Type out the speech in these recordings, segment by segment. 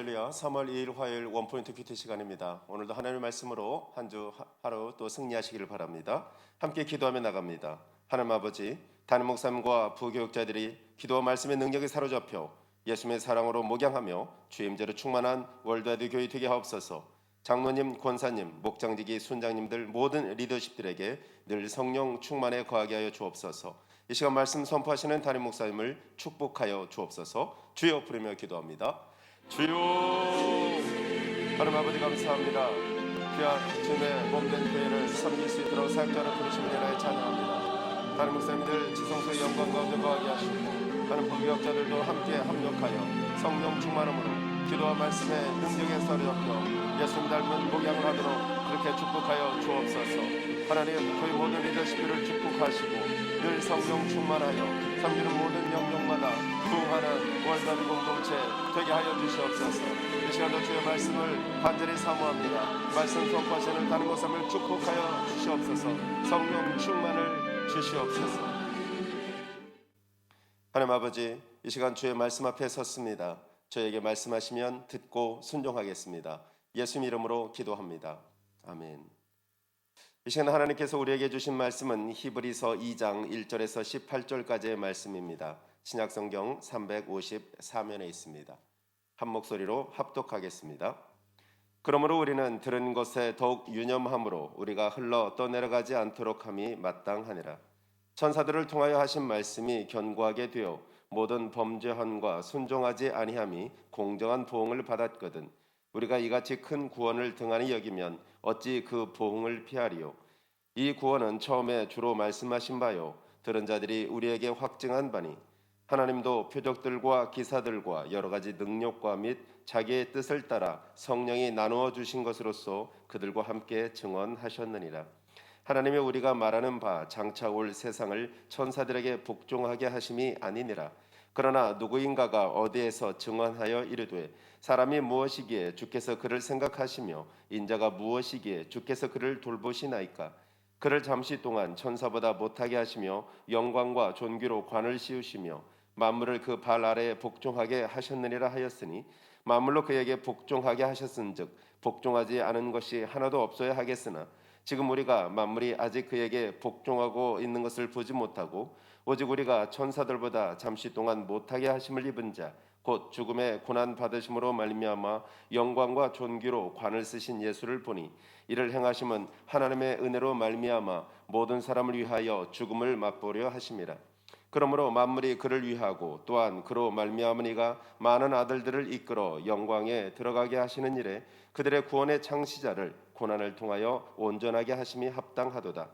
할렐루야. 3월 2일 화요일 원포인트 큐티 시간입니다. 오늘도 하나님의 말씀으로 한 주 하루 또 승리하시기를 바랍니다. 함께 기도하며 나갑니다. 하나님 아버지, 담임 목사님과 부교육자들이 기도와 말씀의 능력에 사로잡혀 예수님의 사랑으로 목양하며 주의 임재로 충만한 월드와이드 교회 되게 하옵소서. 장로님, 권사님, 목장지기, 순장님들 모든 리더십들에게 늘 성령 충만에 거하게 하여 주옵소서. 이 시간 말씀 선포하시는 담임 목사님을 축복하여 주옵소서. 주여 부르며 기도합니다. 주여. 하나님 아버지 감사합니다. 귀한 주님의 몸된 교회를 섬길 수 있도록 사역자를 부르시는 은혜에 찬양합니다. 다른 목사님들 지성소의 영광 가운데 거하게 하시고 다른 부교역자들도 함께 합력하여 성령 충만함으로 기도와 말씀의 능력에 사로잡혀 예수님 닮은 목양을 하도록 그렇게 축복하여 주옵소서. 하나님 교회 모든 리더십들을 축복하시고 늘 성령 충만하여 섬기는 모든 영역마다 부흥하는 월드와이드 공동체 되게 하여 주시옵소서. 이 시간도 주의 말씀을 간절히 사모합니다. 말씀 선포하시는 다른 곳을 축복하여 주시옵소서. 성령 충만을 주시옵소서. 하나님 아버지, 이 시간 주의 말씀 앞에 섰습니다. 저에게 말씀하시면 듣고 순종하겠습니다. 예수님 이름으로 기도합니다. 아멘. 이 시간 하나님께서 우리에게 주신 말씀은 히브리서 2장 1절에서 18절까지의 말씀입니다. 신약성경 354면에 있습니다. 한 목소리로 합독하겠습니다. 그러므로 우리는 들은 것에 더욱 유념함으로 우리가 흘러 떠내려가지 않도록 함이 마땅하니라. 천사들을 통하여 하신 말씀이 견고하게 되어 모든 범죄함과 순종하지 아니함이 공정한 보응을 받았거든 우리가 이같이 큰 구원을 등한히 여기면 어찌 그 보응을 피하리요. 이 구원은 처음에 주로 말씀하신 바요 들은 자들이 우리에게 확증한 바니 하나님도 표적들과 기사들과 여러 가지 능력과 및 자기의 뜻을 따라 성령이 나누어 주신 것으로서 그들과 함께 증언하셨느니라. 하나님이 우리가 말하는 바 장차 올 세상을 천사들에게 복종하게 하심이 아니니라. 그러나 누구인가가 어디에서 증언하여 이르되 사람이 무엇이기에 주께서 그를 생각하시며 인자가 무엇이기에 주께서 그를 돌보시나이까. 그를 잠시 동안 천사보다 못하게 하시며 영광과 존귀로 관을 씌우시며 만물을 그 발 아래에 복종하게 하셨느니라 하였으니 만물로 그에게 복종하게 하셨은즉 복종하지 않은 것이 하나도 없어야 하겠으나 지금 우리가 만물이 아직 그에게 복종하고 있는 것을 보지 못하고 오직 우리가 천사들보다 잠시 동안 못하게 하심을 입은 자 곧 죽음의 고난 받으심으로 말미암아 영광과 존귀로 관을 쓰신 예수를 보니 이를 행하심은 하나님의 은혜로 말미암아 모든 사람을 위하여 죽음을 맛보려 하심이라. 그러므로 만물이 그를 위하고 또한 그로 말미암은 이가 많은 아들들을 이끌어 영광에 들어가게 하시는 일에 그들의 구원의 창시자를 고난을 통하여 온전하게 하심이 합당하도다.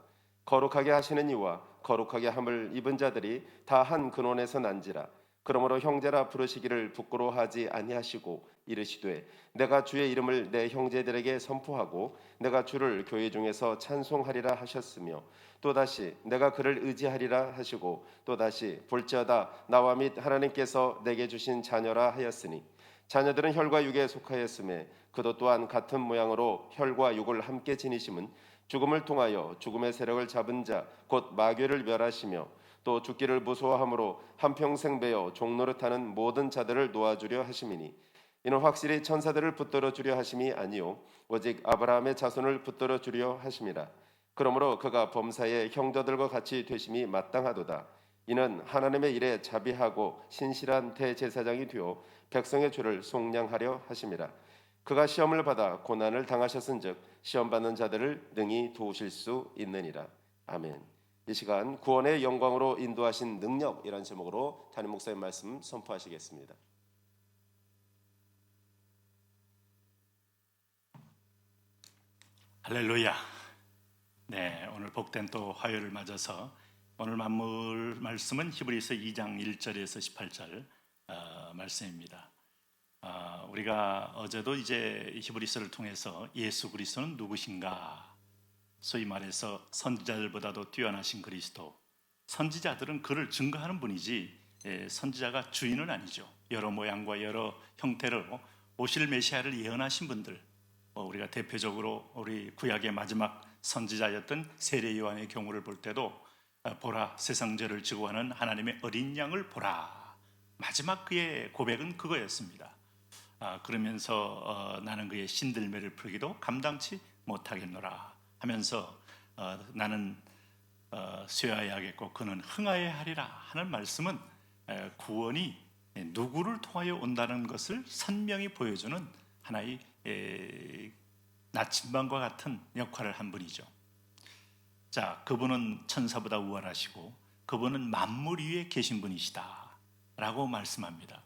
거룩하게 하시는 이와 거룩하게 함을 입은 자들이 다 한 근원에서 난지라. 그러므로 형제라 부르시기를 부끄러워하지 아니하시고 이르시되 내가 주의 이름을 내 형제들에게 선포하고 내가 주를 교회 중에서 찬송하리라 하셨으며 또다시 내가 그를 의지하리라 하시고 또다시 볼지어다 나와 및 하나님께서 내게 주신 자녀라 하였으니 자녀들은 혈과 육에 속하였음에 그도 또한 같은 모양으로 혈과 육을 함께 지니심은 죽음을 통하여 죽음의 세력을 잡은 자 곧 마귀를 멸하시며 또 죽기를 무서워함으로 한평생 배어 종노릇하는 모든 자들을 놓아주려 하심이니 이는 확실히 천사들을 붙들어 주려 하심이 아니요 오직 아브라함의 자손을 붙들어 주려 하심이라. 그러므로 그가 범사의 형제들과 같이 되심이 마땅하도다. 이는 하나님의 일에 자비하고 신실한 대제사장이 되어 백성의 죄를 속량하려 하심이라. 그가 시험을 받아 고난을 당하셨은즉 시험받는 자들을 능히 도우실 수 있느니라. 아멘. 이 시간 구원의 영광으로 인도하신 능력이라는 제목으로 담임 목사님 말씀 선포하시겠습니다. 할렐루야. 네, 오늘 복된 또 화요일을 맞아서 오늘 만물 말씀은 히브리서 2장 1절에서 18절 말씀입니다. 우리가 어제도 이제 히브리서를 통해서 예수 그리스도는 누구신가, 소위 말해서 선지자들보다도 뛰어나신 그리스도, 선지자들은 그를 증거하는 분이지 선지자가 주인은 아니죠. 여러 모양과 여러 형태로 오실 메시아를 예언하신 분들, 우리가 대표적으로 우리 구약의 마지막 선지자였던 세례 요한의 경우를 볼 때도 보라 세상 죄를 지고 가는 하나님의 어린 양을 보라, 마지막 그의 고백은 그거였습니다. 그러면서 나는 그의 신들매를 풀기도 감당치 못하겠노라 하면서 나는 쇠하여야 하겠고 그는 흥하여야 하리라 하는 말씀은 구원이 누구를 통하여 온다는 것을 선명히 보여주는 하나의 나침반과 같은 역할을 한 분이죠. 자, 그분은 천사보다 우월하시고 그분은 만물 위에 계신 분이시다 라고 말씀합니다.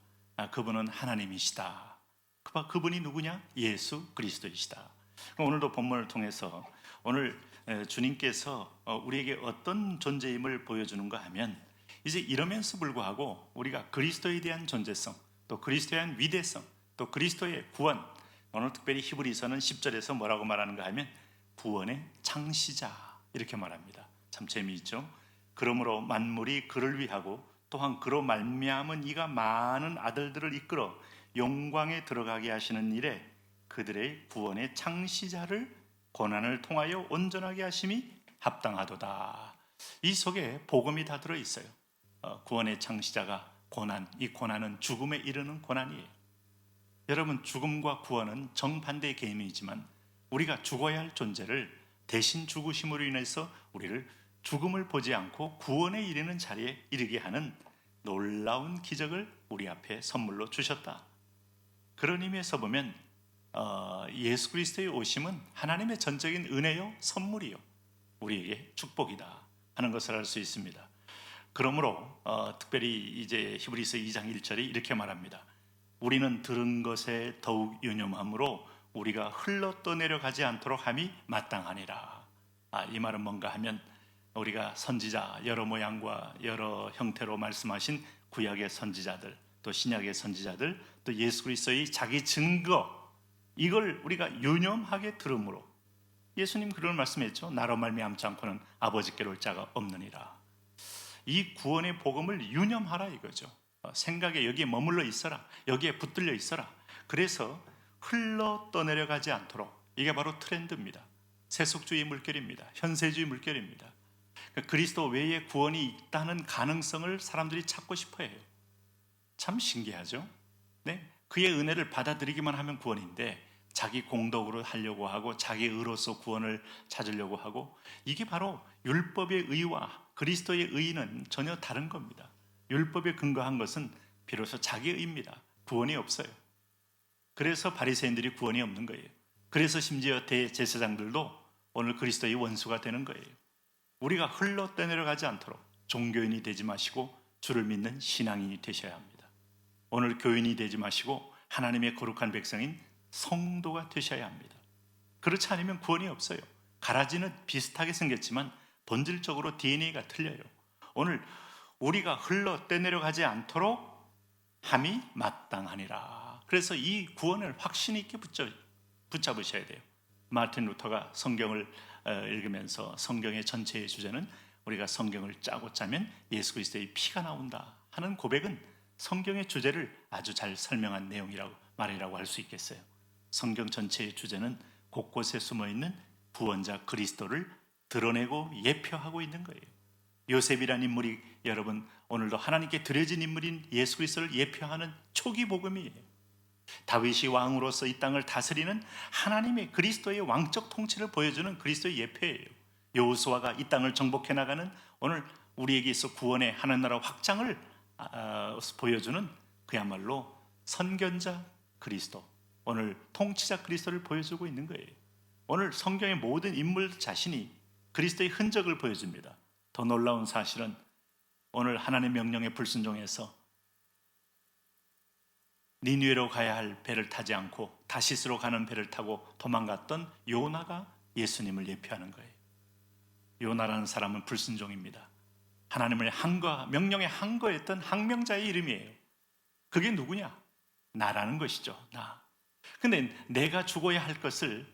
그분은 하나님이시다. 그분이 누구냐? 예수 그리스도이시다. 오늘도 본문을 통해서 오늘 주님께서 우리에게 어떤 존재임을 보여주는가 하면 이제 이러면서 불구하고 우리가 그리스도에 대한 존재성, 또 그리스도에 대한 위대성, 또 그리스도의 구원, 오늘 특별히 히브리서는 10절에서 뭐라고 말하는가 하면 구원의 창시자 이렇게 말합니다. 참 재미있죠. 그러므로 만물이 그를 위하고 또한 그로 말미암은 이가 많은 아들들을 이끌어 영광에 들어가게 하시는 일에 그들의 구원의 창시자를 고난을 통하여 온전하게 하심이 합당하도다. 이 속에 복음이 다 들어있어요. 구원의 창시자가 고난, 이 고난은 죽음에 이르는 고난이에요. 여러분, 죽음과 구원은 정반대의 개념이지만 우리가 죽어야 할 존재를 대신 죽으심으로 인해서 우리를 죽음을 보지 않고 구원에 이르는 자리에 이르게 하는 놀라운 기적을 우리 앞에 선물로 주셨다. 그런 의미에서 보면 예수 그리스도의 오심은 하나님의 전적인 은혜요 선물이요 우리에게 축복이다 하는 것을 알 수 있습니다. 그러므로 특별히 이제 히브리서 2장 1절이 이렇게 말합니다. 우리는 들은 것에 더욱 유념함으로 우리가 흘러 떠내려가지 않도록 함이 마땅하니라. 이 말은 뭔가 하면 우리가 선지자 여러 모양과 여러 형태로 말씀하신 구약의 선지자들, 또 신약의 선지자들, 또 예수 그리스도의 자기 증거, 이걸 우리가 유념하게 들음으로 예수님 그런 말씀했죠. 나로 말미암지 않고는 아버지께로 올 자가 없느니라. 이 구원의 복음을 유념하라 이거죠. 생각에 여기에 머물러 있어라. 여기에 붙들려 있어라. 그래서 흘러 떠내려가지 않도록, 이게 바로 트렌드입니다. 세속주의 물결입니다. 현세주의 물결입니다. 그리스도 외에 구원이 있다는 가능성을 사람들이 찾고 싶어 해요. 참 신기하죠? 네? 그의 은혜를 받아들이기만 하면 구원인데 자기 공덕으로 하려고 하고 자기 의로서 구원을 찾으려고 하고, 이게 바로 율법의 의와 그리스도의 의는 전혀 다른 겁니다. 율법에 근거한 것은 비로소 자기의 의입니다. 구원이 없어요. 그래서 바리새인들이 구원이 없는 거예요. 그래서 심지어 대제사장들도 오늘 그리스도의 원수가 되는 거예요. 우리가 흘러 떠내려가지 않도록 종교인이 되지 마시고 주를 믿는 신앙인이 되셔야 합니다. 오늘 교인이 되지 마시고 하나님의 거룩한 백성인 성도가 되셔야 합니다. 그렇지 않으면 구원이 없어요. 가라지는 비슷하게 생겼지만 본질적으로 DNA가 틀려요. 오늘 우리가 흘러 떠내려가지 않도록 함이 마땅하니라. 그래서 이 구원을 확신 있게 붙잡으셔야 돼요. 마틴 루터가 성경을 읽으면서 성경의 전체의 주제는 우리가 성경을 짜고 짜면 예수 그리스도의 피가 나온다 하는 고백은 성경의 주제를 아주 잘 설명한 말이라고 할 수 있겠어요. 성경 전체의 주제는 곳곳에 숨어있는 구원자 그리스도를 드러내고 예표하고 있는 거예요. 요셉이라는 인물이 여러분 오늘도 하나님께 드려진 인물인 예수 그리스도를 예표하는 초기 복음이에요. 다윗이 왕으로서 이 땅을 다스리는 하나님의 그리스도의 왕적 통치를 보여주는 그리스도의 예표예요. 여호수아가 이 땅을 정복해 나가는 오늘 우리에게 있어 구원의 하나나라 확장을 보여주는 그야말로 선견자 그리스도, 오늘 통치자 그리스도를 보여주고 있는 거예요. 오늘 성경의 모든 인물 자신이 그리스도의 흔적을 보여줍니다. 더 놀라운 사실은 오늘 하나님의 명령에 불순종해서 니느웨로 가야 할 배를 타지 않고 다시스로 가는 배를 타고 도망갔던 요나가 예수님을 예표하는 거예요. 요나라는 사람은 불순종입니다. 하나님의 명령에 항거했던 항명자의 이름이에요. 그게 누구냐? 나라는 것이죠. 나. 근데 내가 죽어야 할 것을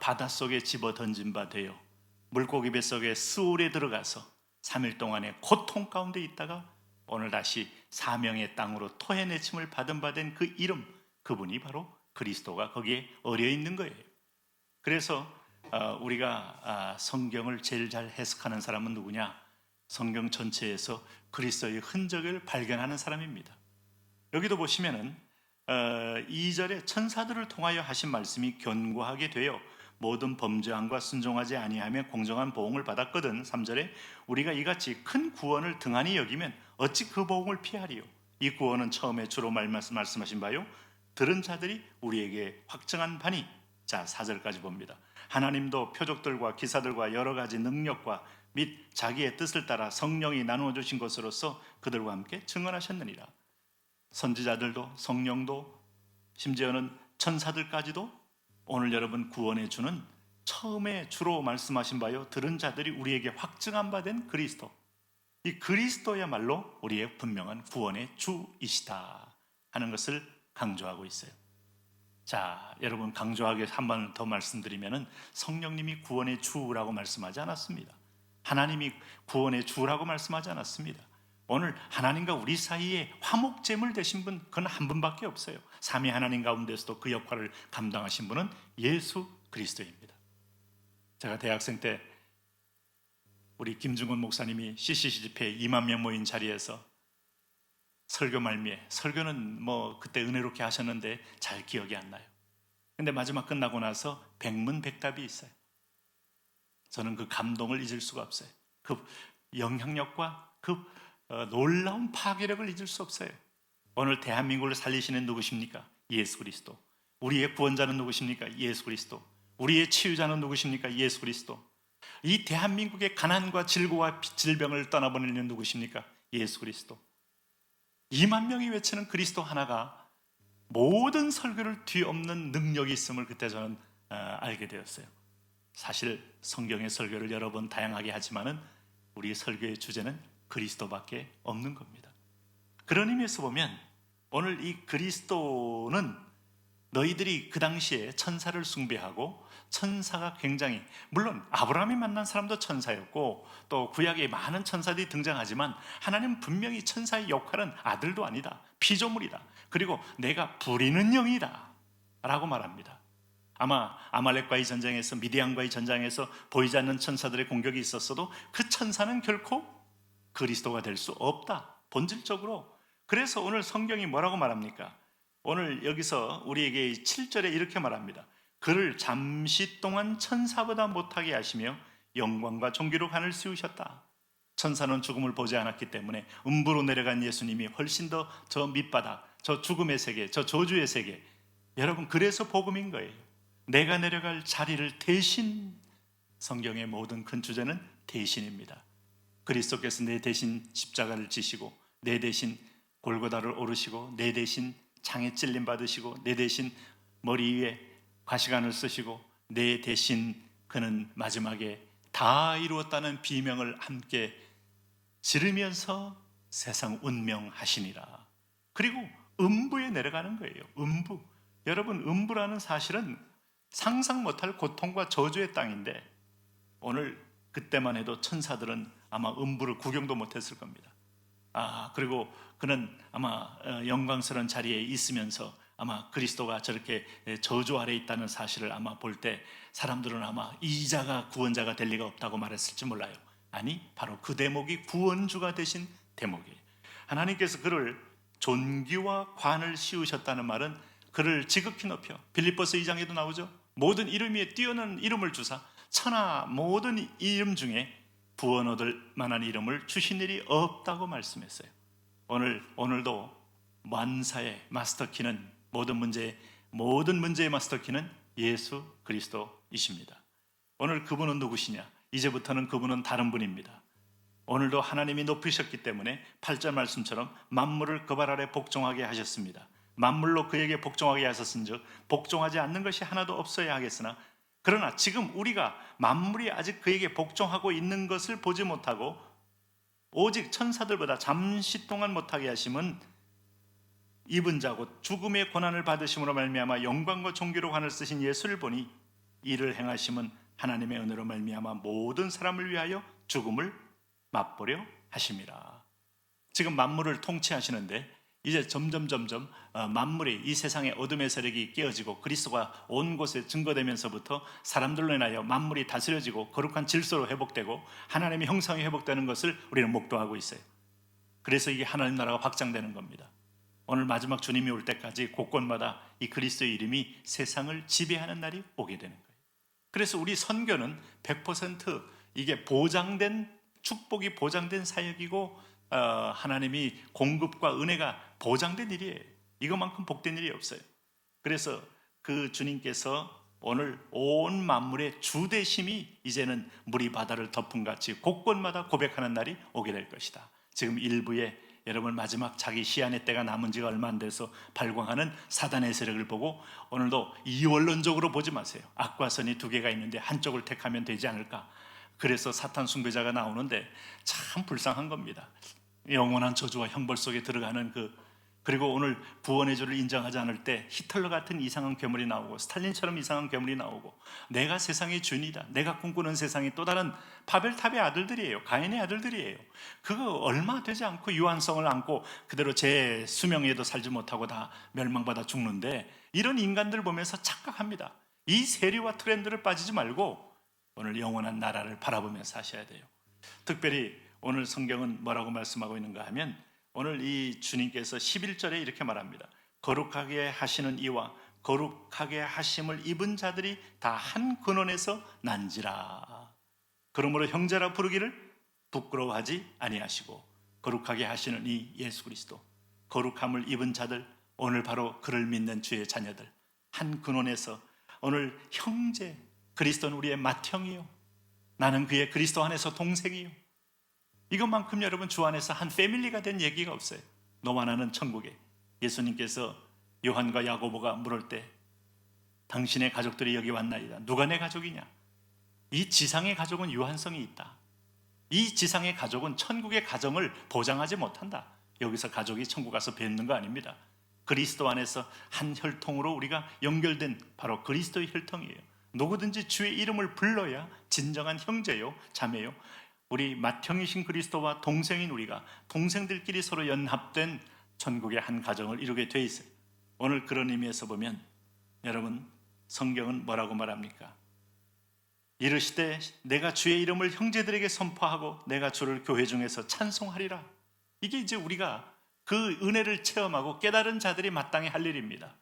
바닷속에 집어 던진 바 되어 물고기 뱃속에 스올에 들어가서 3일 동안의 고통 가운데 있다가 오늘 다시 사명의 땅으로 토해내침을 받은 바 된 그 이름, 그분이 바로 그리스도가 거기에 어려 있는 거예요. 그래서 우리가 성경을 제일 잘 해석하는 사람은 누구냐? 성경 전체에서 그리스도의 흔적을 발견하는 사람입니다. 여기도 보시면은 2절에 천사들을 통하여 하신 말씀이 견고하게 되어 모든 범죄함과 순종하지 아니하며 공정한 보응을 받았거든. 3절에 우리가 이같이 큰 구원을 등한히 여기면 어찌 그 보응을 피하리요. 이 구원은 처음에 주로 말씀하신 바요 들은 자들이 우리에게 확증한 바니. 자, 4절까지 봅니다. 하나님도 표적들과 기사들과 여러 가지 능력과 및 자기의 뜻을 따라 성령이 나누어 주신 것으로서 그들과 함께 증언하셨느니라. 선지자들도 성령도 심지어는 천사들까지도 오늘 여러분 구원해 주는 처음에 주로 말씀하신 바요 들은 자들이 우리에게 확증한 바 된 그리스도, 이 그리스도야말로 우리의 분명한 구원의 주이시다 하는 것을 강조하고 있어요. 자, 여러분 강조하게 한 번 더 말씀드리면은 성령님이 구원의 주라고 말씀하지 않았습니다. 하나님이 구원의 주라고 말씀하지 않았습니다. 오늘 하나님과 우리 사이에 화목제물 되신 분, 그건 한 분밖에 없어요. 삼위 하나님 가운데서도 그 역할을 감당하신 분은 예수 그리스도입니다. 제가 대학생 때 우리 김중건 목사님이 CCC 집회 2만 명 모인 자리에서 설교 말미에, 설교는 뭐 그때 은혜롭게 하셨는데 잘 기억이 안 나요. 근데 마지막 끝나고 나서 백문백답이 있어요. 저는 그 감동을 잊을 수가 없어요. 그 영향력과 그 놀라운 파괴력을 잊을 수 없어요. 오늘 대한민국을 살리시는 누구십니까? 예수 그리스도. 우리의 구원자는 누구십니까? 예수 그리스도. 우리의 치유자는 누구십니까? 예수 그리스도. 이 대한민국의 가난과 질고와 질병을 떠나보내는 누구십니까? 예수 그리스도. 2만 명이 외치는 그리스도 하나가 모든 설교를 뒤엎는 능력이 있음을 그때 저는 알게 되었어요. 사실 성경의 설교를 여러 번 다양하게 하지만은 우리 설교의 주제는 그리스도밖에 없는 겁니다. 그런 의미에서 보면 오늘 이 그리스도는 너희들이 그 당시에 천사를 숭배하고, 천사가 굉장히, 물론 아브라함이 만난 사람도 천사였고 또 구약에 많은 천사들이 등장하지만 하나님은 분명히 천사의 역할은 아들도 아니다, 피조물이다, 그리고 내가 부리는 영이다 라고 말합니다. 아마 아말렉과의 전쟁에서, 미디안과의 전쟁에서 보이지 않는 천사들의 공격이 있었어도 그 천사는 결코 그리스도가 될 수 없다, 본질적으로. 그래서 오늘 성경이 뭐라고 말합니까? 오늘 여기서 우리에게 7절에 이렇게 말합니다. 그를 잠시 동안 천사보다 못하게 하시며 영광과 존귀로 하늘 씌우셨다. 천사는 죽음을 보지 않았기 때문에 음부로 내려간 예수님이 훨씬 더 저 밑바닥, 저 죽음의 세계, 저 저주의 세계, 여러분 그래서 복음인 거예요. 내가 내려갈 자리를 대신, 성경의 모든 큰 주제는 대신입니다. 그리스도께서 내 대신 십자가를 지시고 내 대신 골고다를 오르시고 내 대신 창에 찔림 받으시고 내 대신 머리 위에 가시관을 쓰시고 내 대신 그는 마지막에 다 이루었다는 비명을 함께 지르면서 세상 운명하시니라. 그리고 음부에 내려가는 거예요. 음부. 여러분 음부라는 사실은 상상 못할 고통과 저주의 땅인데 오늘 그때만 해도 천사들은 아마 음부를 구경도 못했을 겁니다. 그리고 그는 아마 영광스러운 자리에 있으면서 아마 그리스도가 저렇게 저주 아래 있다는 사실을 아마 볼 때 사람들은 아마 이자가 구원자가 될 리가 없다고 말했을지 몰라요. 아니, 바로 그 대목이 구원주가 되신 대목이에요. 하나님께서 그를 존귀와 관을 씌우셨다는 말은 그를 지극히 높여, 빌립보서 2장에도 나오죠. 모든 이름 위에 뛰어난 이름을 주사 천하 모든 이름 중에 구원 얻을 만한 이름을 주신 일이 없다고 말씀했어요. 오늘도 만사의 마스터키는 모든 문제의 마스터키는 예수 그리스도이십니다. 오늘 그분은 누구시냐? 이제부터는 그분은 다른 분입니다. 오늘도 하나님이 높이셨기 때문에 8절 말씀처럼 만물을 그 발 아래 복종하게 하셨습니다. 만물로 그에게 복종하게 하셨은즉 복종하지 않는 것이 하나도 없어야 하겠으나, 그러나 지금 우리가 만물이 아직 그에게 복종하고 있는 것을 보지 못하고 오직 천사들보다 잠시 동안 못하게 하심은 입은 자고 죽음의 고난을 받으심으로 말미암아 영광과 존귀로 관을 쓰신 예수를 보니 이를 행하심은 하나님의 은혜로 말미암아 모든 사람을 위하여 죽음을 맛보려 하심이라. 지금 만물을 통치하시는데 이제 점점 만물이, 이 세상의 어둠의 세력이 깨어지고 그리스도가 온 곳에 증거되면서부터 사람들로 인하여 만물이 다스려지고 거룩한 질서로 회복되고 하나님의 형상이 회복되는 것을 우리는 목도하고 있어요. 그래서 이게 하나님 나라가 확장되는 겁니다. 오늘 마지막 주님이 올 때까지 곳곳마다 이 그리스도의 이름이 세상을 지배하는 날이 오게 되는 거예요. 그래서 우리 선교는 100% 이게 보장된 축복이 보장된 사역이고 하나님이 공급과 은혜가 보장된 일이에요. 이것만큼 복된 일이 없어요. 그래서 그 주님께서 오늘 온 만물의 주대심이 이제는 물이 바다를 덮은 같이 곳곳마다 고백하는 날이 오게 될 것이다. 지금 일부에 여러분 마지막 자기 시한의 때가 남은 지가 얼마 안 돼서 발광하는 사단의 세력을 보고 오늘도 이원론적으로 보지 마세요. 악과 선이 두 개가 있는데 한쪽을 택하면 되지 않을까. 그래서 사탄 숭배자가 나오는데 참 불쌍한 겁니다. 영원한 저주와 형벌 속에 들어가는 그리고 오늘 구원의 주를 인정하지 않을 때 히틀러 같은 이상한 괴물이 나오고 스탈린처럼 이상한 괴물이 나오고 내가 세상의 주인이다. 내가 꿈꾸는 세상이 또 다른 바벨탑의 아들들이에요. 가인의 아들들이에요. 그거 얼마 되지 않고 유한성을 안고 그대로 제 수명에도 살지 못하고 다 멸망받아 죽는데 이런 인간들 보면서 착각합니다. 이 세리와 트렌드를 빠지지 말고 오늘 영원한 나라를 바라보면서 하셔야 돼요. 특별히 오늘 성경은 뭐라고 말씀하고 있는가 하면 오늘 이 주님께서 11절에 이렇게 말합니다. 거룩하게 하시는 이와 거룩하게 하심을 입은 자들이 다 한 근원에서 난지라. 그러므로 형제라 부르기를 부끄러워하지 아니하시고 거룩하게 하시는 이 예수 그리스도 거룩함을 입은 자들 오늘 바로 그를 믿는 주의 자녀들 한 근원에서 오늘 형제 그리스도는 우리의 맏형이요 나는 그의 그리스도 안에서 동생이요 이것만큼 여러분 주 안에서 한 패밀리가 된 얘기가 없어요. 너와 나는 천국에 예수님께서 요한과 야고보가 물을 때 당신의 가족들이 여기 왔나이다. 누가 내 가족이냐? 이 지상의 가족은 유한성이 있다. 이 지상의 가족은 천국의 가정을 보장하지 못한다. 여기서 가족이 천국 가서 뵙는 거 아닙니다. 그리스도 안에서 한 혈통으로 우리가 연결된 바로 그리스도의 혈통이에요. 누구든지 주의 이름을 불러야 진정한 형제요 자매요 우리 맏형이신 그리스도와 동생인 우리가 동생들끼리 서로 연합된 천국의 한 가정을 이루게 돼 있어요. 오늘 그런 의미에서 보면 여러분 성경은 뭐라고 말합니까? 이르시되 내가 주의 이름을 형제들에게 선포하고 내가 주를 교회 중에서 찬송하리라. 이게 이제 우리가 그 은혜를 체험하고 깨달은 자들이 마땅히 할 일입니다.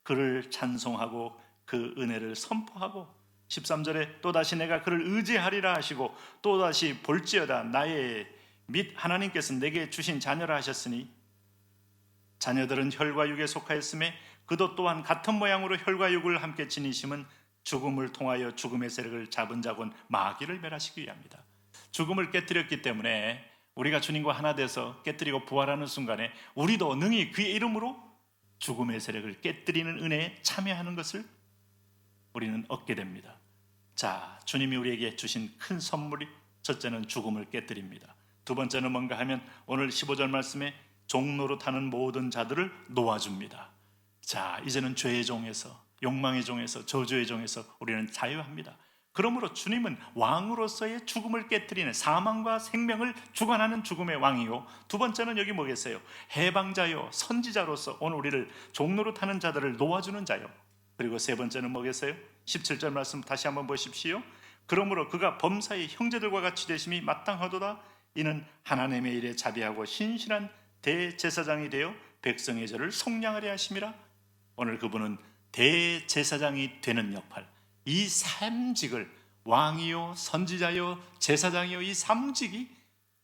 그를 찬송하고 그 은혜를 선포하고 13절에 또다시 내가 그를 의지하리라 하시고 또다시 볼지어다 나의 및 하나님께서 내게 주신 자녀라 하셨으니 자녀들은 혈과 육에 속하였음에 그도 또한 같은 모양으로 혈과 육을 함께 지니심은 죽음을 통하여 죽음의 세력을 잡은 자군 마귀를 멸하시기 위함이다. 죽음을 깨뜨렸기 때문에 우리가 주님과 하나 돼서 깨뜨리고 부활하는 순간에 우리도 능히 그의 이름으로 죽음의 세력을 깨뜨리는 은혜에 참여하는 것을 우리는 얻게 됩니다. 자, 주님이 우리에게 주신 큰 선물이 첫째는 죽음을 깨뜨립니다. 두 번째는 뭔가 하면 오늘 15절 말씀에 종로로 타는 모든 자들을 놓아줍니다. 자, 이제는 죄의 종에서 욕망의 종에서 저주의 종에서 우리는 자유합니다. 그러므로 주님은 왕으로서의 죽음을 깨뜨리는 사망과 생명을 주관하는 죽음의 왕이요 두 번째는 여기 뭐겠어요? 해방자요 선지자로서 오늘 우리를 종로로 타는 자들을 놓아주는 자요 그리고 세 번째는 뭐겠어요? 17절 말씀 다시 한번 보십시오. 그러므로 그가 범사의 형제들과 같이 되심이 마땅하도다. 이는 하나님의 일에 자비하고 신실한 대제사장이 되어 백성의 죄를 속량하려 하심이라. 오늘 그분은 대제사장이 되는 역할 이 삼직을 왕이요 선지자요 제사장이요 이 삼직이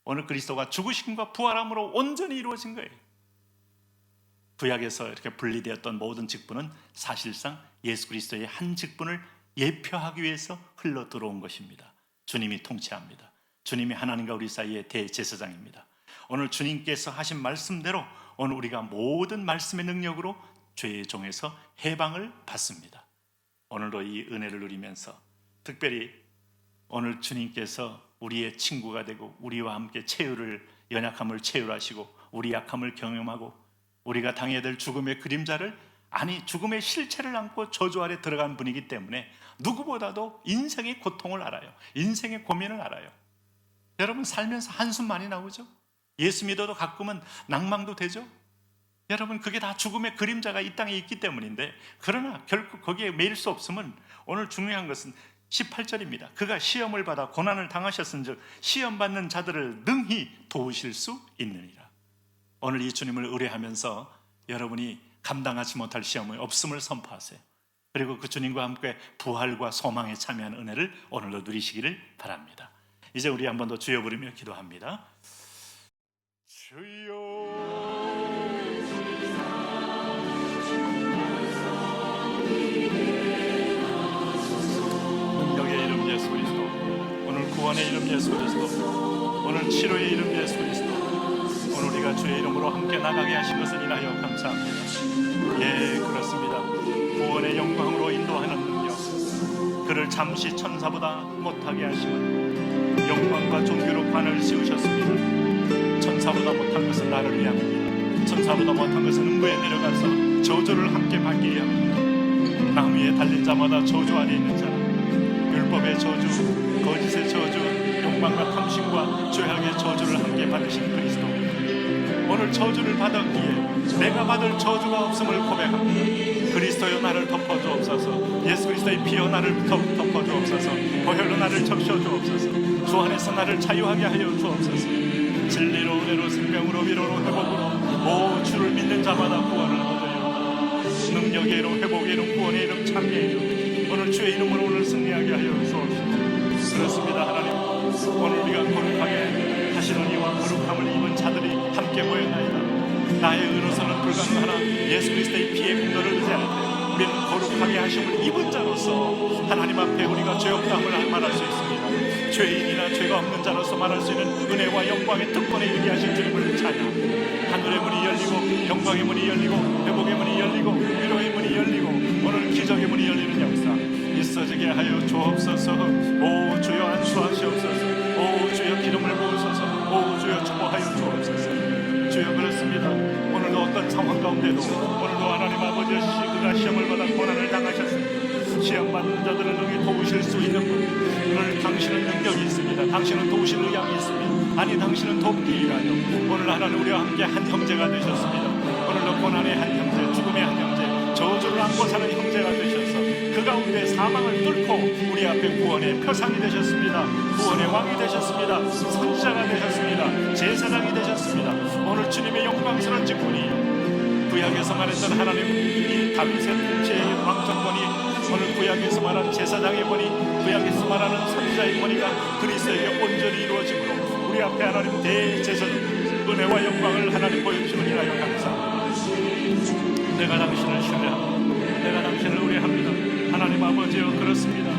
오늘 그리스도가 죽으심과 부활함으로 온전히 이루어진 거예요. 구약에서 이렇게 분리되었던 모든 직분은 사실상 예수 그리스도의 한 직분을 예표하기 위해서 흘러 들어온 것입니다. 주님이 통치합니다. 주님이 하나님과 우리 사이의 대제사장입니다. 오늘 주님께서 하신 말씀대로 오늘 우리가 모든 말씀의 능력으로 죄의 종에서 해방을 받습니다. 오늘도 이 은혜를 누리면서 특별히 오늘 주님께서 우리의 친구가 되고 우리와 함께 연약함을 체휼하시고 우리 약함을 경험하고 우리가 당해야 될 죽음의 그림자를 아니 죽음의 실체를 안고 저주 아래 들어간 분이기 때문에 누구보다도 인생의 고통을 알아요. 인생의 고민을 알아요. 여러분 살면서 한숨 많이 나오죠? 예수 믿어도 가끔은 낭망도 되죠? 여러분 그게 다 죽음의 그림자가 이 땅에 있기 때문인데 그러나 결국 거기에 매일 수 없음은 오늘 중요한 것은 18절입니다. 그가 시험을 받아 고난을 당하셨은즉 시험받는 자들을 능히 도우실 수 있느니라. 오늘 이 주님을 의뢰하면서 여러분이 감당하지 못할 시험이 없음을 선포하세요. 그리고 그 주님과 함께 부활과 소망에 참여하는 은혜를 오늘도 누리시기를 바랍니다. 이제 우리 한 번 더 주여 부르며 기도합니다. 주여, 능력의 이름 예수 그리스도, 오늘 구원의 이름 예수 그리스도, 오늘 치료의 이름 예수 그리스도, 오늘 우리가 주의 이름으로 함께 나가게 하신 것을 인하여 감사합니다. 예, 그렇습니다. 구원의 영광으로 인도하는 능력, 그를 잠시 천사보다 못하게 하시는 영광과 존귀로 관을 씌우셨습니다. 천사보다 못한 것은 나를 위함입니다. 천사보다 못한 것은 음부에 내려가서 저주를 함께 받기 위함입니다. 나무 위에 달린 자마다 저주 안에 있는 자라, 율법의 저주, 거짓의 저주, 욕망과 탐심과 죄악의 저주를 함께 받으신 그리스도, 오늘 저주를 받았기에 내가 받을 저주가 없음을 고백합니다. 그리스도여 나를 덮어주옵소서. 예수 그리스도의 피여 나를 덮어주옵소서. 보혈로 나를 적셔주옵소서. 주 안에서 나를 자유하게 하여 주옵소서. 진리로 은혜로 생명으로 위로로 회복으로 오 주를 믿는 자마다 구원을 얻어요. 능력의 이름, 회복의 이름, 구원의 이름, 참여의 이름, 오늘 주의 이름으로 오늘 승리하게 하여 주옵소서. 그렇습니다. 하나님, 오늘 우리가 거룩하게 하시노니와 거룩함을 입은 자들이 함께 모였나이다. 나의 의로서는 불가능하나 예수 그리스도의 피의 공로를 의지할 때 우리는 거룩하게 하심을 입은 자로서 하나님 앞에 우리가 죄 없다함을 말할 수 있습니다. 죄인이나 죄가 없는 자로서 말할 수 있는 은혜와 영광의 특권에 이르게 하신 주님을 찬양합니다. 하늘의 문이 열리고 영광의 문이 열리고 회복의 문이 열리고 위로의 문이 열리고 오늘 기적의 문이 열리는 역사 있어지게 하여 주옵소서. 오 주여 안수하시옵소서. 오 주여 기름을 부으소서. 오 주여 축복하여 주옵소서. 주여 그렇습니다. 오늘도 어떤 상황 가운데도 오늘도 하나님 아버지 그가 시험을 받아 고난을 당하셨습니다. 시험 받는 자들을 능히 도우실 수 있는 분, 오늘 당신은 능력이 있습니다. 당신은 도우실 의향이 있습니다. 아니 당신은 돕기 위하여 오늘 하나님 우리와 함께 한 형제가 되셨습니다. 오늘도 고난의 한 형제, 죽음의 한 형제, 저주를 안고 사는 형제가 되셔서 그 가운데 사망을 뚫고 우리 앞에 구원의 표상이 되셨습니다. 구원의 왕이 되셨습니다. 선지자가 되셨습니다. 제사장이 되셨습니다. 오늘 주님의 영광스러운 직분이 구약에서 말했던 하나님 이 다윗의 통치의 왕정권이 오늘 구약에서 말하는 제사장의 권위, 구약에서 말하는 선지자의 권위가 그리스도에게 온전히 이루어지므로 우리 앞에 하나님 대제사장 은혜와 영광을 하나님 보여주시는 이하여 감사합니다. 내가 당신을 신뢰합니다. 내가 당신을 의뢰합니다. 하나님 아버지여 그렇습니다.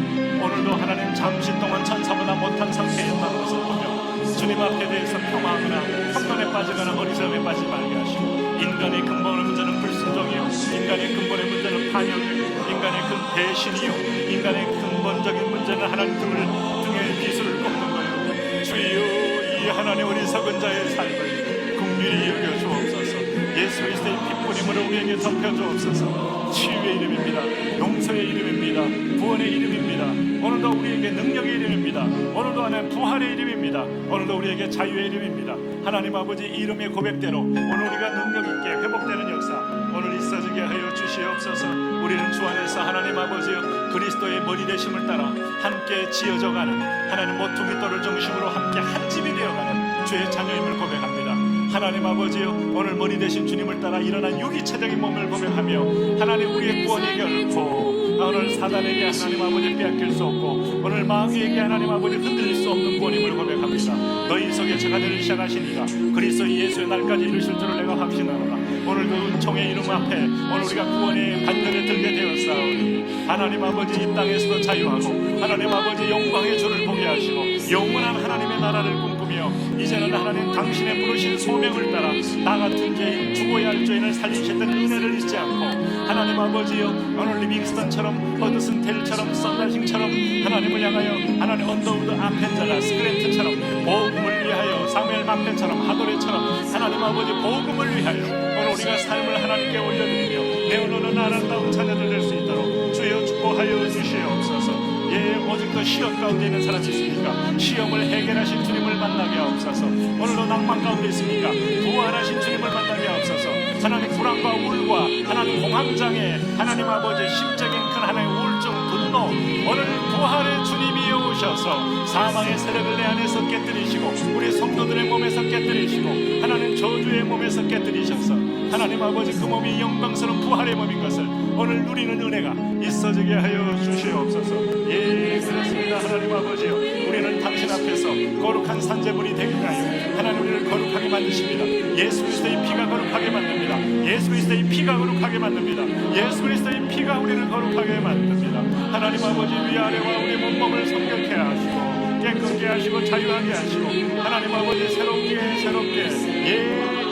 오늘도 하나님 잠시 동안 천사보다 못한 상태였다는 것을 보며 주님 앞에 대해서 평화하거나 편견에 빠지거나 어리석음에 빠지지 말게 하시고 인간의 근본의 문제는 불순종이요 인간의 근본의 문제는 반역이요 인간의 배신이요 인간의 근본적인 문제는 하나님 등에 비수를 꺾는 거예요. 주여 이 하나님 어리석은 자의 삶을 긍휼히 여겨 주옵소서. 예수 그리스도의 핏뿌림으로 우리에게 덮여주옵소서. 치유의 이름입니다. 용서의 이름입니다. 구원의 이름입니다. 오늘도 우리에게 능력의 이름입니다. 오늘도 하나님 부활의 이름입니다. 오늘도 우리에게 자유의 이름입니다. 하나님 아버지 이름의 고백대로 오늘 우리가 능력 있게 회복되는 역사 오늘 있어지게 하여 주시옵소서. 우리는 주 안에서 하나님 아버지여 그리스도의 머리 되심을 따라 함께 지어져가는 하나님 모퉁이 돌을 중심으로 함께 한 집이 되어가는 주의 자녀임을 고백합니다. 하나님 아버지여 오늘 머리 되신 주님을 따라 일어난 유기체적인 몸을 고백하며 하나님 우리의 구원이 결코 오늘 사단에게 하나님 아버지 빼앗길 수 없고 오늘 마귀에게 하나님 아버지 흔들릴 수 없는 구원임을 고백합니다. 너희 속에 자가되를 시작하시니가 그리스도 예수의 날까지 이루실 줄을 내가 확신하노라. 오늘 그 은총의 이름 앞에 오늘 우리가 구원의 반열에 들게 되었사오니 하나님 아버지 이 땅에서도 자유하고 하나님 아버지 영광의 주를 보게 하시고 영원한 하나님의 나라를 꿈꾸며 이제는 하나님 당신의 부르신 소명을 따라 나 같은 죄인 죽어야 할 죄인을 살리셨던 은혜를 잊지 않고 하나님 아버지여 오늘 리빙스턴처럼 허드슨텔처럼 썬다싱처럼 하나님을 향하여 하나님 언더우드 아펜자라 스크랜트처럼 복음을 위하여 사무엘 마펜처럼 하도레처럼 하나님 아버지 복음을 위하여 오늘 우리가 삶을 하나님께 올려드리며 내어놓는 아름다운 자녀들 될 수 있도록 주여 축복하여 주시옵소서. 예, 오직도 시험 가운데 있는 사람이 있습니까? 시험을 해결하신 주님을 만나게 하옵소서. 오늘도 낭만 가운데 있습니까? 부활하신 주님을 만나게 하옵소서. 하나님 불안과 우울과 하나님 공황장애 하나님 아버지 심적인 큰 하나님 우울증 분노 오늘 부활의 주님이 오셔서 사망의 세력을 내 안에서 깨뜨리시고 우리 성도들의 몸에서 깨뜨리시고 하나님 저주의 몸에서 깨뜨리셔서 하나님 아버지 그 몸이 영광스러운 부활의 몸인 것을 오늘 누리는 은혜가 있어지게 하여 주시옵소서. 예, 그렇습니다. 하나님 아버지요, 우리는 당신 앞에서 거룩한 산제물이 되게 하여 하나님 우리를 거룩하게 만드십니다. 예수 그리스도의 피가 거룩하게 만듭니다. 예수 그리스도의 피가 거룩하게 만듭니다. 예수 그리스도의 피가 우리를 거룩하게 만듭니다. 하나님 아버지 위아래와 우리 몸을 성결케 하시고 깨끗게 하시고 자유하게 하시고 하나님 아버지 새롭게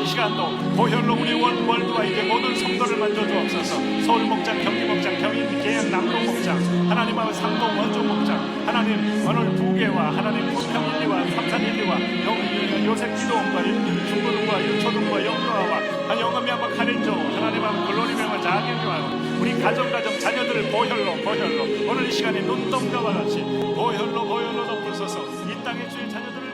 이 시간도 보혈로 우리 월드와 이제 모든 성도를 만져주옵소서. 서울 목장, 경기 목장, 경인, 계양, 남동 목장, 하나님 아버지 상동, 원종 목장, 하나님 오늘 부계와 하나님 부평 1리와 삼산 1리와 요셉 기도원과 중고등과 유초등과 영노아와 영어미 아빠 카렌조 하나님 아버지 글로리명과 자경교와 우리 가정 자녀들을 보혈로 오늘 이 시간에 눈동자와 같이 보혈로 덮으소서. 이 땅의 주의 자녀들을